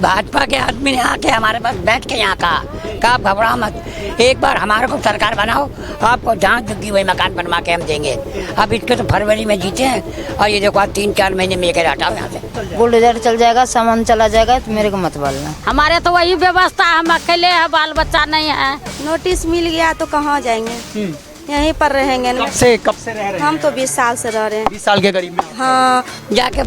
भाजपा के आदमी ने आके हमारे पास बैठ के यहाँ कहा आप घबराओ मत, एक बार हमारे को सरकार बनाओ, आपको जहाँ झुग्गी वही मकान बनवा के हम देंगे। अब इसके तो फरवरी में जीते हैं और ये देखो आज 3-4 महीने में लेकर हटाओ यहाँ से। बुलडोजर चल जाएगा, सामान चला जाएगा, तो मेरे को मत बोलना। हमारे तो वही व्यवस्था, हम अकेले हैं, बाल बच्चा नहीं है। नोटिस मिल गया तो कहाँ जाएंगे, यहीं पर रहेंगे। कब से रह रहे हैं? हम तो 20 साल से रह रहे हैं। 20 साल के करीब में। हाँ, जाके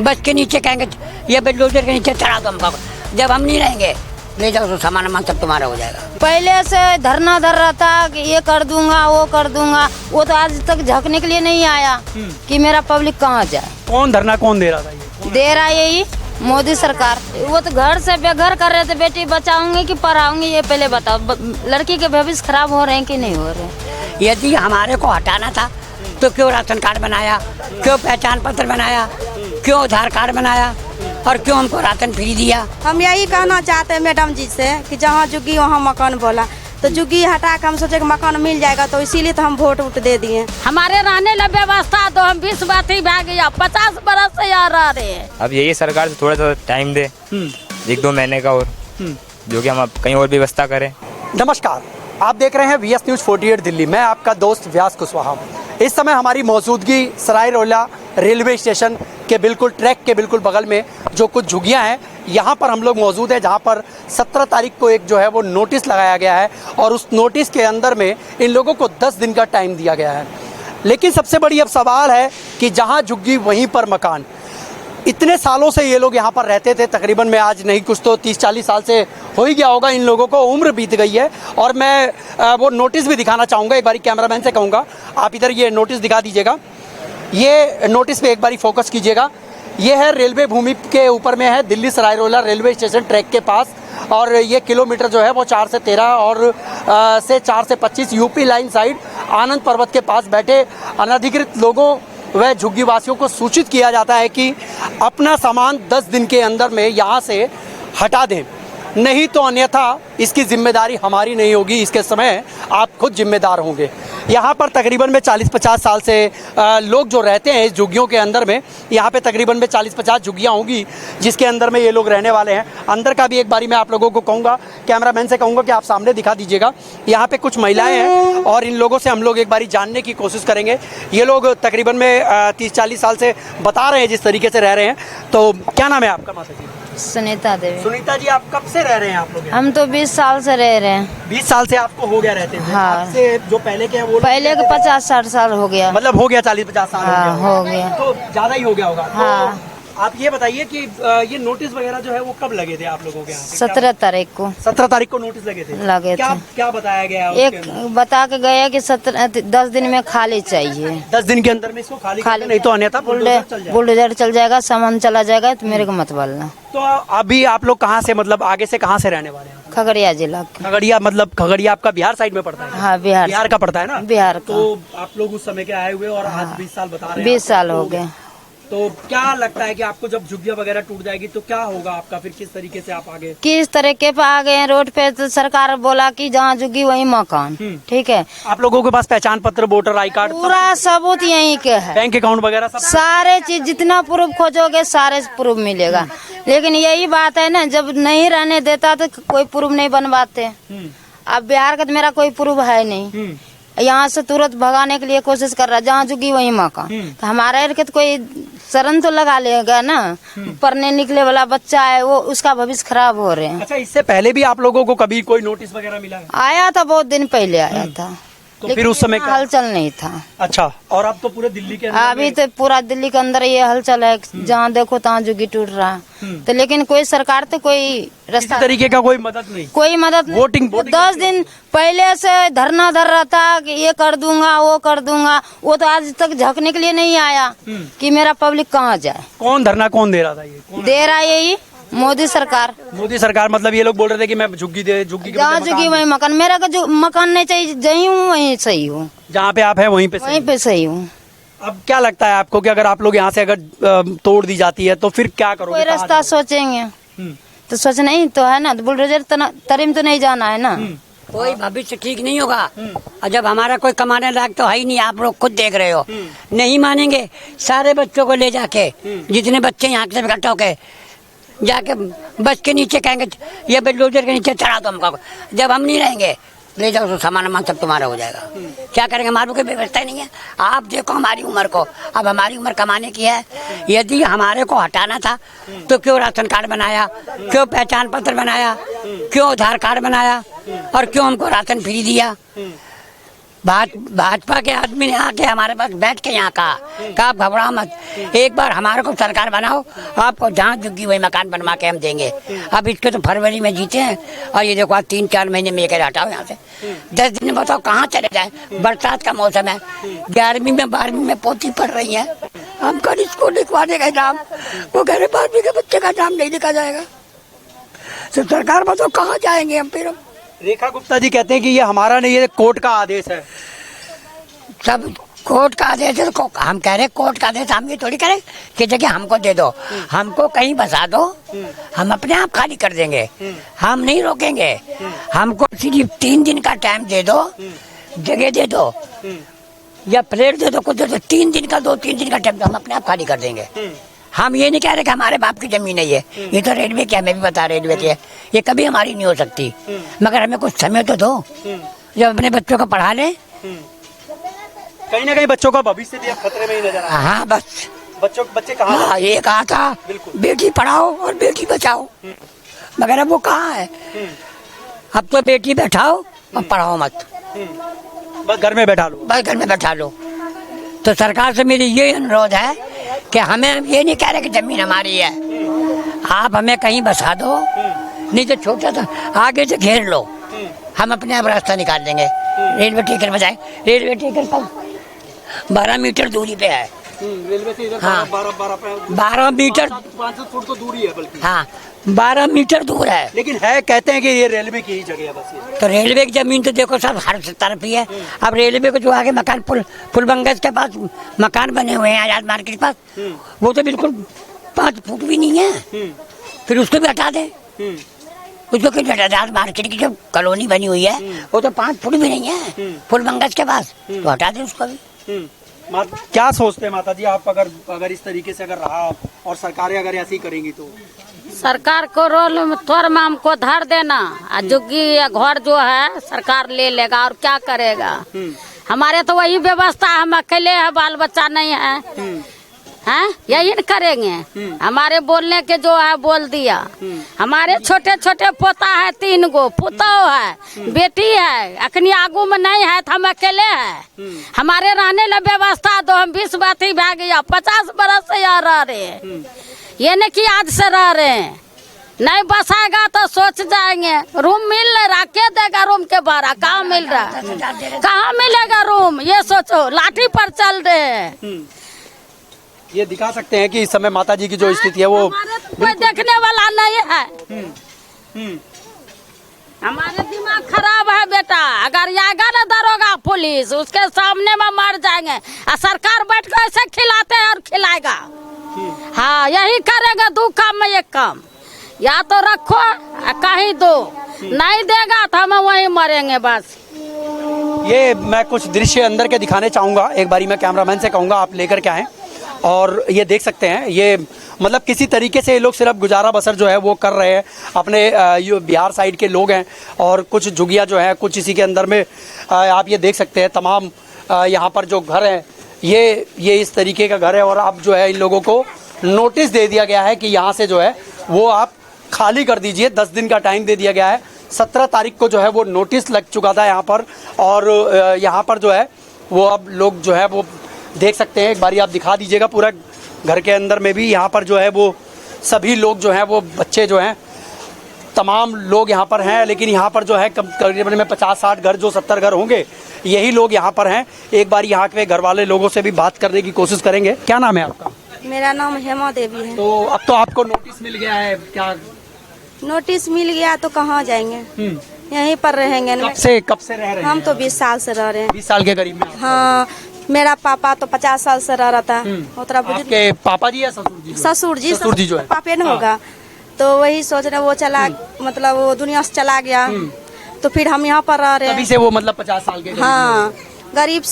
बस के नीचे कहेंगे ये बुलडोजर के नीचे चढ़ा दो हमको, जब हम नहीं रहेंगे ले जाओ तो सामान वामान सब तुम्हारा हो जाएगा। पहले से धरना धर रहा था कि ये कर दूंगा वो कर दूंगा, वो तो आज तक झकने के लिए नहीं आया कि मेरा पब्लिक कहाँ जाए। कौन धरना कौन दे रहा था ये? दे रहा है यही मोदी सरकार। वो तो घर से बेघर कर रहे थे, बेटी बचाऊंगी कि पढ़ाऊंगी, ये पहले बताओ। लड़की के भविष्य खराब हो रहे हैं कि नहीं हो रहे हैं? यदि हमारे को हटाना था तो क्यों राशन कार्ड बनाया, क्यों पहचान पत्र बनाया, क्यों आधार कार्ड बनाया और क्यों हमको राशन फ्री दिया। हम यही कहना चाहते हैं मैडम जी से कि जहाँ जुग्गी वहाँ मकान बोला, तो जुग्गी हटा के हम सोचे कि मकान मिल जाएगा, तो इसीलिए तो हम वोट दे दिए। हमारे रहने ला व्यवस्था तो हम 20 बात ही भाग गया, 50 बरस से यहाँ रह रहे हैं। अब यही सरकार से थोड़ा सा टाइम दे, 1-2 महीने का, और जो कि हम अब कहीं और व्यवस्था करें। नमस्कार, आप देख रहे हैं VS न्यूज़ 48 दिल्ली। मैं आपका दोस्त व्यास कुशवाहा। इस समय हमारी मौजूदगी सराय रोला रेलवे स्टेशन के बिल्कुल ट्रैक के बिल्कुल बगल में जो कुछ झुग्गियां हैं, यहाँ पर हम लोग मौजूद हैं, जहाँ पर 17 तारीख को एक जो है वो नोटिस लगाया गया है और उस नोटिस के अंदर में इन लोगों को 10 दिन का टाइम दिया गया है। लेकिन सबसे बड़ी अब सवाल है कि जहाँ झुग्गी वहीं पर मकान। इतने सालों से ये लोग यहाँ पर रहते थे, तकरीबन मैं आज नहीं कुछ तो 30-40 साल से हो ही गया होगा, इन लोगों को उम्र बीत गई है। और मैं वो नोटिस भी दिखाना चाहूँगा, एक बारी कैमरामैन से कहूँगा आप इधर ये नोटिस दिखा दीजिएगा। ये नोटिस पे एक बारी फोकस कीजिएगा। ये है रेलवे भूमि के ऊपर में है, दिल्ली सराय रोला रेलवे स्टेशन ट्रैक के पास, और ये किलोमीटर जो है वो 4 से 13 और से 4 से 25 यूपी लाइन साइड आनंद पर्वत के पास बैठे अनधिकृत लोगों वह झुग्गी वासियों को सूचित किया जाता है कि अपना सामान 10 दिन के अंदर में यहाँ से हटा दें, नहीं तो अन्यथा इसकी जिम्मेदारी हमारी नहीं होगी, इसके समय आप खुद जिम्मेदार होंगे। यहाँ पर तकरीबन में 40-50 साल से लोग जो रहते हैं इस झुग्गियों के अंदर में, यहाँ पे तकरीबन में 40-50 झुग्गियाँ होंगी जिसके अंदर में ये लोग रहने वाले हैं। अंदर का भी एक बारी मैं आप लोगों को कहूँगा, कैमरामैन से कहूँगा कि आप सामने दिखा दीजिएगा। यहाँ पे कुछ महिलाएं हैं और इन लोगों से हम लोग एक बारी जानने की कोशिश करेंगे। ये लोग तकरीबन में 30-40 साल से बता रहे हैं जिस तरीके से रह रहे हैं। तो क्या नाम है आपका माता जी? सुनीता देवी। सुनीता जी, आप कब से रह रहे हैं आप लोग? हम तो 20 साल से रह रहे हैं। 20 साल से आपको हो गया रहते थे? हाँ। आपसे जो पहले के हैं वो पहले के 50-60 साल हो गया। मतलब हो गया 40-50 साल हाँ, हो गया। तो ज्यादा ही हो गया होगा। हाँ। तो आप ये बताइए कि ये नोटिस वगैरह जो है वो कब लगे थे आप लोगों के यहाँ पे? 17 तारीख को 17 तारीख को नोटिस लगे थे। लगे क्या थे। क्या बताया गया एक बता के गया कि 10 दिन में खाली चाहिए, 10 दिन के अंदर में इसको खाली करना, नहीं तो अन्यथा बुलडोजर चल जाएगा। बुलडोजर चल जाएगा, सामान चला जाएगा, तो मेरे को मत बोलना। तो अभी आप लोग कहाँ से, मतलब आगे से कहाँ से रहने वाले हैं? खगड़िया जिला का। खगड़िया, मतलब खगड़िया आपका बिहार साइड में पड़ता है? हाँ, बिहार का पड़ता है ना? बिहार का। तो आप लोग उस समय के आए हुए और आज 20 साल बता रहे हैं। 20 साल हो गए। तो क्या लगता है कि आपको जब झुग्गियां वगैरह टूट जाएगी तो क्या होगा आपका, फिर किस तरीके से आप आगे? किस तरीके पे आ गए हैं रोड पे, तो सरकार बोला कि जहाँ झुग्गी वही मकान। ठीक है, आप लोगों के पास पहचान पत्र, वोटर आई कार्ड, पूरा सबूत यहीं के है, बैंक अकाउंट वगैरह सब? सारे चीज जितना प्रूफ खोजोगे सारे प्रूफ मिलेगा। लेकिन यही बात है ना, जब नहीं रहने देता तो कोई प्रूफ नहीं बनवाते। अब बिहार का तो मेरा कोई प्रूफ है नहीं, यहाँ से तुरंत भगाने के लिए कोशिश कर रहा है, जहाँ झुग्गी वही मकान। तो हमारा तो कोई शरण तो लगा लेगा ना, पढ़ने निकले वाला बच्चा है वो, उसका भविष्य खराब हो रहे हैं। अच्छा, इससे पहले भी आप लोगों को कभी कोई नोटिस वगैरह मिला है? आया था, बहुत दिन पहले आया था, तो फिर उस समय इतना हलचल नहीं था। अच्छा, और अब तो पूरे दिल्ली के अंदर अभी तो पूरा दिल्ली के अंदर ये हलचल है, जहाँ देखो तहाँ झुग्गी टूट रहा है। तो लेकिन कोई सरकार तो कोई रास्ता, तरीके का कोई मदद नहीं, कोई मदद नहीं। वोटिंग 10 दिन पहले से धरना धर रहा था कि ये कर दूंगा वो कर दूंगा, वो तो आज तक झकने के लिए नहीं आया कि मेरा पब्लिक कहाँ जाए। कौन धरना कौन दे रहा था? ये दे रहा है यही मोदी सरकार। मोदी सरकार, मतलब ये लोग बोल रहे थे कि मैं झुग्गी के जहाँ झुग्गी वही मकान, मेरा का जो मकान नहीं चाहिए, जहीं हूँ वहीं सही हूँ, जहाँ पे आप है वहीं पे सही हूँ। अब क्या लगता है आपको कि अगर आप लोग यहाँ से अगर तोड़ दी जाती है तो फिर क्या करोगे? कोई रास्ता सोचेंगे तो सोचना ही तो है ना, तो बुलडोजर तरीम तो नहीं जाना है ना। कोई भविष्य ठीक नहीं होगा और जब हमारा कोई कमाने लायक तो है ही नहीं, आप लोग खुद देख रहे हो। नहीं मानेंगे, सारे बच्चों को ले जाके, जितने बच्चे यहाँ से इकट्ठा होके जाके बस के नीचे कहेंगे ये बुलडोजर के नीचे चढ़ा दो हमको। जब हम नहीं रहेंगे ले जाओ तो सामान वामान सब तुम्हारा हो जाएगा। क्या करेंगे, हमारे कोई व्यवस्था ही नहीं है। आप देखो हमारी उम्र को, अब हमारी उम्र कमाने की है। यदि हमारे को हटाना था तो क्यों राशन कार्ड बनाया, क्यों पहचान पत्र बनाया, क्यों आधार कार्ड बनाया और क्यों हमको राशन फ्री दिया। भाजपा के आदमी ने आके हमारे पास बैठ के यहाँ कहा आप घबराओ मत, एक बार हमारे को सरकार बनाओ, आपको जहाँ झुग्गी वही मकान बनवा के हम देंगे। अब इसके तो फरवरी में जीते हैं और ये देखो आज 3-4 महीने में ये हटाओ यहाँ से। 10 दिन में बताओ कहाँ चले जाए। बरसात का मौसम है, 11वीं में 12वीं में पोती पढ़ रही है। हम कल इसको लिखवाने का नाम, वो कह रहे 12वीं के बच्चे का नाम नहीं लिखा जाएगा। तो सरकार बताओ कहाँ जाएंगे हम फिर। रेखा गुप्ता जी कहते हैं कि ये हमारा नहीं, ये कोर्ट का आदेश है। सब कोर्ट का आदेश है तो हम कह रहे कोर्ट का आदेश, हम ये थोड़ी करें कि जगह हमको दे दो, हमको कहीं बसा दो, हम अपने आप खाली कर देंगे, हम नहीं रोकेंगे। हमको सिर्फ 3 दिन का टाइम दे दो, जगह दे दो या प्लेट दे दो, कुछ दे दो, 3 दिन का 2-3 दिन का टाइम दो, हम अपने आप खाली कर देंगे। हम ये नहीं कह रहे कि हमारे बाप की जमीन है ये तो रेलवे की है, हमें भी बता रेलवे की है, ये कभी हमारी नहीं हो सकती। मगर हमें कुछ समय तो दो जब अपने बच्चों को पढ़ा ले। कहीं ना कहीं बच्चों का भविष्य भी अब खतरे में ही नजर आ रहा है। हाँ बस बच्चे कहाँ हाँ, ये कहा था बेटी पढ़ाओ और बेटी बचाओ, मगर अब वो कहाँ है। अब तो बेटी बैठाओ और पढ़ाओ मत, बस घर में बैठा लो, बस घर में बैठा लो। तो सरकार से मेरी ये अनुरोध है कि हमें ये नहीं कह रहे कि जमीन हमारी है, आप हमें कहीं बसा दो, नहीं तो छोटा सा आगे से घेर लो, हम अपने आप रास्ता निकाल देंगे। रेलवे टेकर बजाए, रेलवे टेकर पर 12 मीटर दूरी पे है। रेलवे से इधर हाँ। 12 मीटर 500 फुट तो दूरी है बल्कि। हाँ 12 मीटर दूर है। लेकिन है कहते हैं कि ये रेलवे की ही जगह है बस ये। तो रेलवे की जमीन तो देखो सब हर तरफ ही है। अब रेलवे को जो आगे मकान फुलबंगज के पास मकान बने हुए हैं आजाद मार्केट के पास, वो तो बिल्कुल 5 फुट भी नहीं है, फिर उसको भी हटा दे। उसको क्यों हटा दे? आजाद मार्केट की जो कॉलोनी बनी हुई है वो तो 5 फुट भी नहीं है फुलबंगज के पास, तो हटा दे उसको भी। क्या सोचते हैं माता जी आप, अगर इस तरीके से अगर रहा और सरकारें अगर ऐसी करेंगी तो? सरकार को रोल थोड़ा में हमको धर देना, झुग्गी या घर जो है सरकार ले लेगा और क्या करेगा। हमारे तो वही व्यवस्था, हम अकेले हैं, बाल बच्चा नहीं है, हैं यही न करेंगे। हमारे बोलने के जो है बोल दिया। हमारे छोटे छोटे पोता है, 3 गो पुतौ है, बेटी है, अखनी आगू में नहीं है तो हम अकेले हैं। हमारे रहने ला व्यवस्था दो, हम 20 बाती भाग गया, 50 बरस से यहाँ रह रहे हैं, ये नहीं कि आज से रह रहे हैं। नहीं बसाएगा तो सोच जाएंगे रूम मिल रहा, के देगा रूम के भाड़ा, कहाँ मिल रहा, कहाँ मिलेगा रूम, ये सोचो, लाठी पर चल रहे हैं। ये दिखा सकते हैं कि इस समय माता जी की जो स्थिति है वो कोई देखने वाला नहीं है। हमारे दिमाग खराब है बेटा, अगर आएगा ना दरोगा पुलिस, उसके सामने में मर जाएंगे। और सरकार बैठ कर ऐसे खिलाते हैं और खिलाएगा। हाँ यही करेगा, 2 काम में 1 काम, या तो रखो कहीं दो, नहीं देगा तो हम वहीं मरेंगे बस। ये मैं कुछ दृश्य अंदर के दिखाने चाहूँगा, एक बारी मैं कैमरामैन से कहूँगा आप लेकर के आएँ। और ये देख सकते हैं, ये मतलब किसी तरीके से ये लोग सिर्फ गुजारा बसर जो है वो कर रहे हैं। अपने बिहार साइड के लोग हैं और कुछ झुग्गियाँ जो हैं कुछ इसी के अंदर में आप ये देख सकते हैं। तमाम यहाँ पर जो घर हैं ये इस तरीके का घर है और अब जो है इन लोगों को नोटिस दे दिया गया है कि यहाँ से जो है वो आप खाली कर दीजिए। 10 दिन का टाइम दे दिया गया है। 17 तारीख को जो है वो नोटिस लग चुका था यहाँ पर, और यहाँ पर जो है वो अब लोग जो है वो देख सकते हैं। एक बारी आप दिखा दीजिएगा पूरा घर के अंदर में भी। यहाँ पर जो है वो सभी लोग जो हैं वो बच्चे जो हैं तमाम लोग यहाँ पर हैं, लेकिन यहाँ पर जो है करीबन में 50-60 घर, जो 70 घर होंगे यही लोग यहाँ पर हैं। एक बार यहाँ के घर वाले लोगों से भी बात करने की कोशिश करेंगे। क्या नाम है आपका? मेरा नाम हेमा देवी है। तो अब तो आपको नोटिस मिल गया है, क्या नोटिस मिल गया तो कहाँ जाएंगे, यहीं पर रहेंगे। कब से रह रहे हैं? हम तो 20 साल से रह रहे हैं। 20 साल के करीब में? हाँ, मेरा पापा तो 50 साल से रह रहा था। उतना आपके पापा जी या ससुर जी? ससुर जी जो है पापे न होगा, तो वही सोच रहे, वो चला मतलब वो दुनिया से चला गया, तो फिर हम यहाँ पर रह रहे हैं। तभी से वो मतलब 50 साल के? हाँ, गरीब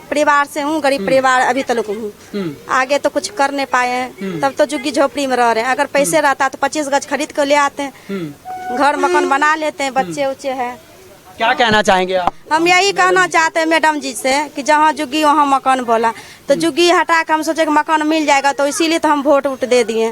परिवार से हूँ, गरीब परिवार अभी तक हूँ। आगे तो कुछ कर नहीं पाए हैं, तब तो झुग्गी झोपड़ी में रह रहे हैं। अगर पैसे रहता तो 25 गज खरीद कर ले आते हैं, घर मकान बना लेते हैं, बच्चे उच्चे हैं। क्या कहना चाहेंगे आप? हम यही कहना चाहते हैं मैडम जी से कि जहाँ झुग्गी वहाँ मकान बोला, तो झुग्गी हटा के हम सोचे कि मकान मिल जाएगा, तो इसीलिए तो हम वोट उठ दे दिए।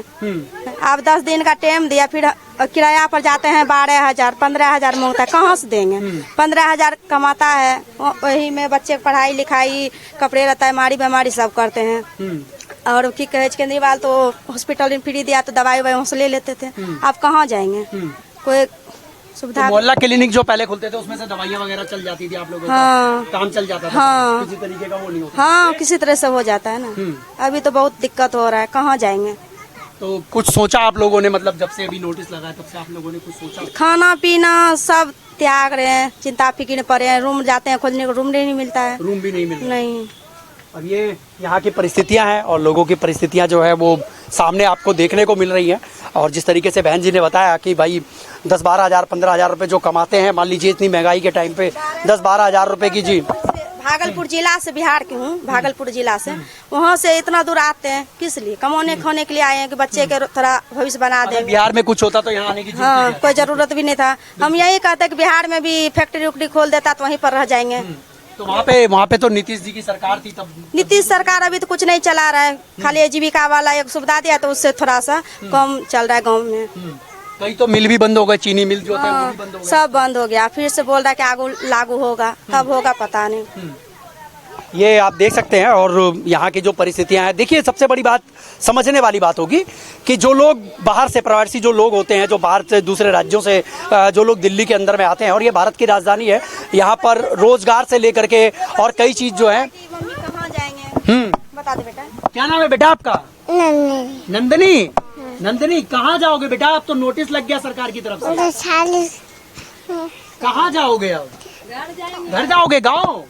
आप 10 दिन का टाइम दिया, फिर किराया पर जाते हैं 12,000 15,000 मांगता है, कहाँ से देंगे? 15,000 कमाता है, वही में बच्चे पढ़ाई लिखाई कपड़े रहता है, मारी बीमारी सब करते हैं। और की कहे केंद्रीय तो हॉस्पिटल में फ्री दिया तो दवाई ववाई वहाँ से ले लेते थे। आप कहाँ जाएंगे? कोई सुविधा तो मोहल्ला क्लिनिक जो पहले खुलते थे उसमें से दवाइयाँ वगैरह चल जाती थी आप लोगों हाँ। का काम चल जाता था। हाँ। किसी तरीके का वो नहीं होता। हाँ, किसी तरह से हो जाता है ना। अभी तो बहुत दिक्कत हो रहा है, कहाँ जाएंगे? तो कुछ सोचा आप लोगों ने, मतलब जब से अभी नोटिस लगा है तब से आप लोगों ने कुछ सोचा? खाना पीना सब त्याग रहे हैं, चिंता फिक्र पड़े हैं। रूम जाते हैं खोजने को, रूम नहीं मिलता है, रूम भी नहीं मिलता। नहीं। अब ये यहाँ की परिस्थितियां हैं और लोगों की परिस्थितियां जो है वो सामने आपको देखने को मिल रही हैं। और जिस तरीके से बहन जी ने बताया कि भाई 10-12 हज़ार 15 हज़ार रुपये जो कमाते हैं, मान लीजिए इतनी महंगाई के टाइम पे 10-12 हज़ार रुपये की जी। भागलपुर जिला से, बिहार की हूँ, भागलपुर जिला से, वहाँ से इतना दूर आते हैं किस लिए? कमाने खाने के लिए आए हैं कि बच्चे के थोड़ा भविष्य बना देंगे। बिहार में कुछ होता तो यहाँ आने की हाँ, कोई जरूरत भी नहीं था। हम यही कहते हैं कि बिहार में भी फैक्ट्री उक्ट्री खोल देता तो वहीं पर रह जाएंगे। तो वहाँ पे तो नीतीश जी की सरकार थी तब। नीतीश सरकार अभी तो कुछ नहीं चला रहा है, खाली आजीविका वाला एक सुविधा दिया तो उससे थोड़ा सा कम चल रहा है गाँव में। कई तो मिल भी बंद हो गए, चीनी मिल जो थे वो भी बंद हो गए। सब बंद हो गया, फिर से बोल रहा है कि आगू लागू होगा, कब होगा पता नहीं। ये आप देख सकते हैं। और यहाँ की जो परिस्थितियां हैं, देखिए सबसे बड़ी बात समझने वाली बात होगी कि जो लोग बाहर से, प्रवासी जो लोग होते हैं, जो बाहर से दूसरे राज्यों से जो लोग दिल्ली के अंदर में आते हैं, और ये भारत की राजधानी है, यहाँ पर रोजगार से लेकर के और कई चीज जो है। मम्मी कहाँ जाएंगे? बता दे बेटा। क्या नाम है बेटा आपका? नंदनी। नंदनी कहाँ जाओगे बेटा? आप तो नोटिस लग गया सरकार की तरफ से। कहाँ जाओगे अब? घर जाओगे गाँव?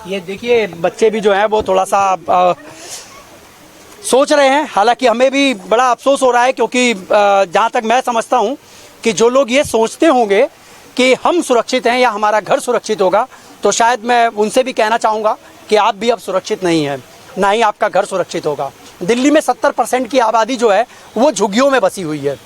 ये देखिए बच्चे भी जो है वो थोड़ा सा सोच रहे हैं। हालांकि हमें भी बड़ा अफसोस हो रहा है, क्योंकि जहाँ तक मैं समझता हूँ कि जो लोग ये सोचते होंगे कि हम सुरक्षित हैं या हमारा घर सुरक्षित होगा, तो शायद मैं उनसे भी कहना चाहूँगा कि आप भी अब सुरक्षित नहीं हैं, ना ही आपका घर सुरक्षित होगा। दिल्ली में 70% की आबादी जो है वो झुग्गियों में बसी हुई है।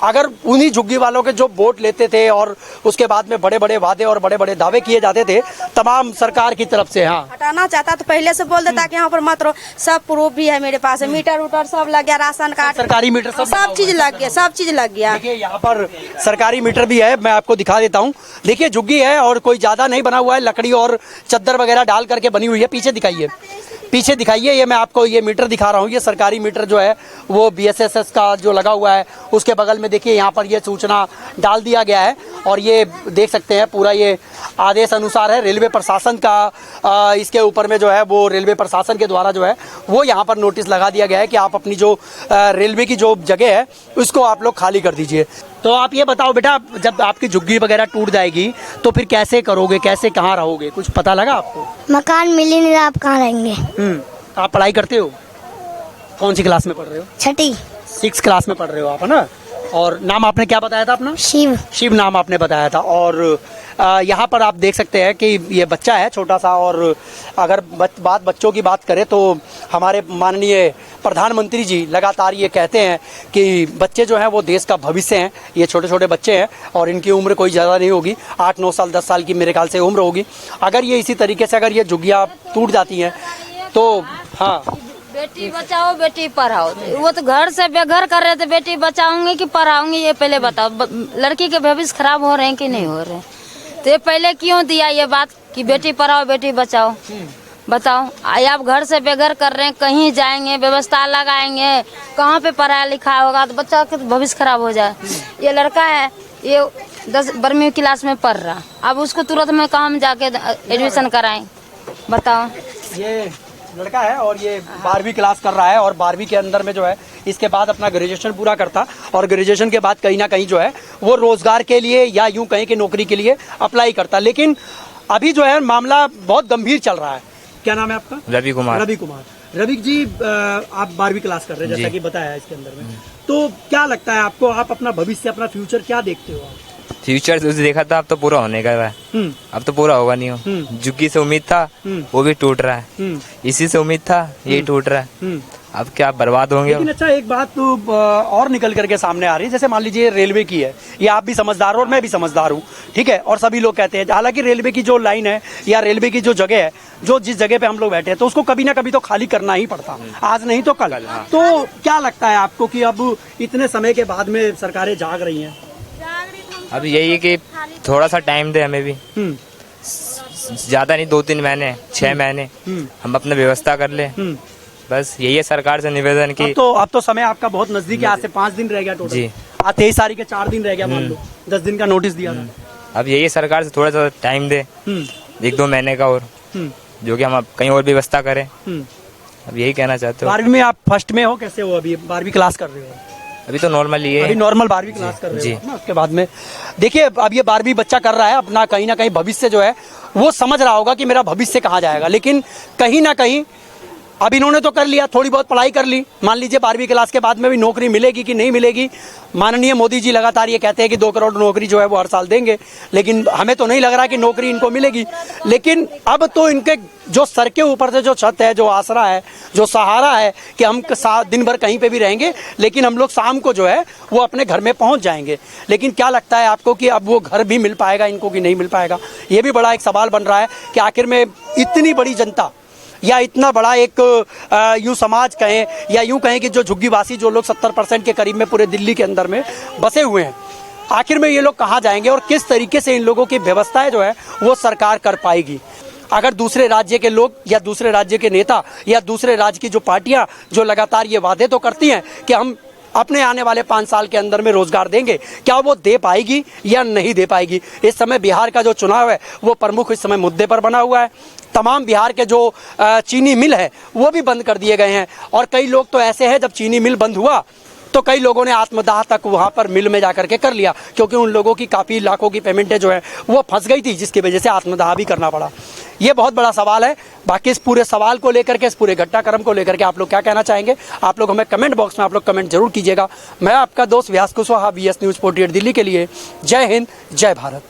अगर उन्हीं झुग्गी वालों के जो वोट लेते थे और उसके बाद में बड़े बड़े वादे और बड़े बड़े दावे किए जाते थे तमाम सरकार की तरफ से, हाँ, हटाना चाहता तो पहले से बोल देता कि यहाँ पर मत रहो। सब प्रूफ भी है मेरे पास, मीटर उटर सब लग गया, राशन कार्ड, सरकारी मीटर सब चीज लग गया, सब चीज लग गया। देखिए यहाँ पर सरकारी मीटर भी है, मैं आपको दिखा देता हूँ। देखिए झुग्गी है और कोई ज्यादा नहीं बना हुआ है, लकड़ी और चद्दर वगैरह डाल करके बनी हुई है। पीछे दिखाइए, पीछे दिखाइए, ये मैं आपको ये मीटर दिखा रहा हूँ। ये सरकारी मीटर जो है वो BSSS का जो लगा हुआ है, उसके बगल में देखिए यहाँ पर ये सूचना डाल दिया गया है। और ये देख सकते हैं पूरा ये आदेश अनुसार है रेलवे प्रशासन का। इसके ऊपर में जो है वो रेलवे प्रशासन के द्वारा जो है वो यहाँ पर नोटिस लगा दिया गया है कि आप अपनी जो रेलवे की जो जगह है उसको आप लोग खाली कर दीजिए। तो आप ये बताओ बेटा, जब आपकी झुग्गी वगैरह टूट जाएगी तो फिर कैसे करोगे, कैसे कहाँ रहोगे? कुछ पता लगा आपको? मकान मिल ही नहीं रहा, आप कहाँ रहेंगे? आप पढ़ाई करते हो? कौन सी क्लास में पढ़ रहे हो? 6th क्लास में पढ़ रहे हो आप, है ना? और नाम आपने क्या बताया था अपना? शिव नाम आपने बताया था। और यहाँ पर आप देख सकते हैं कि ये बच्चा है छोटा सा। और अगर बच्चों की बात करें तो हमारे माननीय प्रधानमंत्री जी लगातार ये कहते हैं कि बच्चे जो हैं वो देश का भविष्य हैं। ये छोटे छोटे बच्चे हैं और इनकी उम्र कोई ज़्यादा नहीं होगी, 8-9 साल 10 साल की मेरे ख्याल से उम्र होगी। अगर ये इसी तरीके से अगर ये झुग्गियाँ टूट जाती हैं तो हाँ, बेटी बचाओ बेटी पढ़ाओ, वो तो घर से बेघर कर रहे थे। बेटी बचाऊंगी कि पढ़ाऊंगी, ये पहले बताओ। लड़की के भविष्य खराब हो रहे हैं कि नहीं हो रहे? तो ये पहले क्यों दिया ये बात कि बेटी पढ़ाओ बेटी बचाओ? बताओ, आप घर से बेघर कर रहे हैं, कहीं जाएंगे व्यवस्था लगाएंगे, कहाँ पे पढ़ाया लिखा होगा तो बच्चा के भविष्य खराब हो जाए। ये लड़का है, ये 12वीं क्लास में पढ़ रहा, अब उसको तुरंत में कहाँ हम जाके एडमिशन कराएं? बताओ। ये लड़का है और ये 12वीं क्लास कर रहा है और 12वीं के अंदर में जो है इसके बाद अपना ग्रेजुएशन पूरा करता और ग्रेजुएशन के बाद कहीं ना कहीं जो है वो रोजगार के लिए या यूं कहीं कि नौकरी के लिए अप्लाई करता। लेकिन अभी जो है मामला बहुत गंभीर चल रहा है। क्या नाम है आपका? रवि कुमार। रवि जी, आप 12वीं क्लास कर रहे हैं जैसा कि बताया है इसके अंदर में, तो क्या लगता है आपको, आप अपना भविष्य अपना फ्यूचर क्या देखते हो? फ्यूचर से देखा था, अब तो पूरा होने का है। अब तो पूरा होगा नहीं हो। झुग्गी से उम्मीद था, वो भी टूट रहा है। इसी से उम्मीद था, यही टूट रहा है। अब क्या बर्बाद होंगे। लेकिन अच्छा एक बात तो और निकल करके सामने आ रही है, जैसे मान लीजिए रेलवे की है, ये आप भी समझदार हो और मैं भी समझदार हूँ, ठीक है, और सभी लोग कहते हैं, हालांकि रेलवे की जो लाइन है या रेलवे की जो जगह है, जो जिस जगह पे हम लोग बैठे हैं, तो उसको कभी ना कभी तो खाली करना ही पड़ता, आज नहीं तो कल। तो क्या लगता है आपको कि अब इतने समय के बाद में सरकारें जाग रही हैं? अब यही है कि थोड़ा सा टाइम दे हमें भी, ज्यादा नहीं, 2-3 महीने, 6 महीने हम अपना व्यवस्था कर ले। बस यही है सरकार से निवेदन की। अब तो समय आपका बहुत नजदीक है, आज से 5 दिन रह गया टोटल जी। आज 23 तारीख के 4 दिन रह गया, मान लो 10 दिन का नोटिस दिया था। अब यही है सरकार से थोड़ा सा टाइम दे, 1-2 महीने का, और जो कि हम अब कहीं और व्यवस्था करें। अब यही कहना चाहते हो। 12वीं में आप फर्स्ट में हो, कैसे हो? अभी 12वीं क्लास कर रहे हो? अभी तो नॉर्मल ही है, अभी नॉर्मल 12वीं क्लास कर रहे जी। हो ना। उसके बाद में देखिए, अब ये 12वीं बच्चा कर रहा है, अपना कहीं ना कहीं भविष्य जो है वो समझ रहा होगा कि मेरा भविष्य कहाँ जाएगा, लेकिन कहीं ना कहीं अब इन्होंने तो कर लिया, थोड़ी बहुत पढ़ाई कर ली, मान लीजिए 12वीं क्लास के बाद में भी नौकरी मिलेगी कि नहीं मिलेगी। माननीय मोदी जी लगातार ये कहते हैं कि 2 करोड़ नौकरी जो है वो हर साल देंगे, लेकिन हमें तो नहीं लग रहा कि नौकरी इनको मिलेगी। लेकिन अब तो इनके जो सर के ऊपर से जो छत है, जो आसरा है, जो सहारा है कि हम दिन भर कहीं पे भी रहेंगे, लेकिन हम लोग शाम को जो है वो अपने घर में पहुंच जाएंगे। लेकिन क्या लगता है आपको कि अब वो घर भी मिल पाएगा इनको कि नहीं मिल पाएगा? ये भी बड़ा एक सवाल बन रहा है कि आखिर में इतनी बड़ी जनता या इतना बड़ा एक यूं समाज कहें या यूं कहें कि जो झुग्गीवासी जो लोग 70% के करीब में पूरे दिल्ली के अंदर में बसे हुए हैं, आखिर में ये लोग कहाँ जाएंगे और किस तरीके से इन लोगों की व्यवस्थाएं जो है वो सरकार कर पाएगी? अगर दूसरे राज्य के लोग या दूसरे राज्य के नेता या दूसरे राज्य की जो पार्टियां जो लगातार ये वादे तो करती हैं कि हम अपने आने वाले 5 साल के अंदर में रोजगार देंगे, क्या वो दे पाएगी या नहीं दे पाएगी? इस समय बिहार का जो चुनाव है वो प्रमुख इस समय मुद्दे पर बना हुआ है। तमाम बिहार के जो चीनी मिल है वो भी बंद कर दिए गए हैं, और कई लोग तो ऐसे हैं, जब चीनी मिल बंद हुआ तो कई लोगों ने आत्मदाह तक वहां पर मिल में जाकर के कर लिया, क्योंकि उन लोगों की काफ़ी लाखों की पेमेंटें जो है वो फंस गई थी, जिसकी वजह से आत्मदाह भी करना पड़ा। ये बहुत बड़ा सवाल है। बाकी इस पूरे सवाल को लेकर के, इस पूरे घटनाक्रम को लेकर के आप लोग क्या कहना चाहेंगे? आप लोग हमें कमेंट बॉक्स में आप लोग कमेंट जरूर कीजिएगा। मैं आपका दोस्त व्यास कुशवाहा, VS News 48 दिल्ली के लिए। जय हिंद, जय भारत।